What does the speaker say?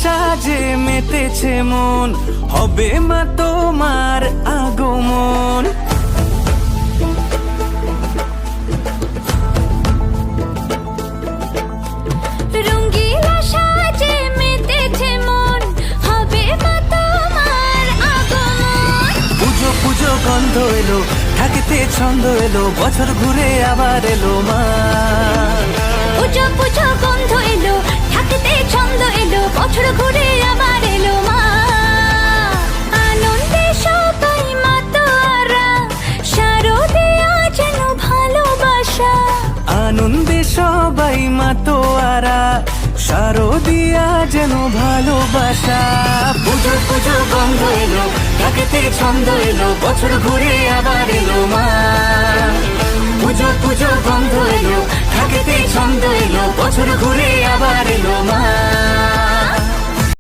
সাজে মেতেছে মন, হবে মা তোমার আগমন। রঙ্গিলা সাজে মেতেছে মন, হবে মা তোমার আগমন। পুজো পুজো গন্ধ এলো, থাকিতে ছন্দ এলো, বছর ঘুরে আবার এলো মা। পুজো পুজো গন্ধ এলো, থাকিতে ছন্দ এলো, বছর ঘুরে আবার এলো মা। আনন্দে সবাই মাতোয়ারা, শারদিয়া যেন ভালোবাসা। আনন্দে সবাই মাতোয়ারা, শারদিয়া যেন ভালোবাসা। পুজো পুজো গন্ধ এলো, থাকিতে ছন্দ এলো, বছর ঘুরে আবার এলো মা। পুজো পুজো গন্ধ এলো, থাকিতে ছন্দ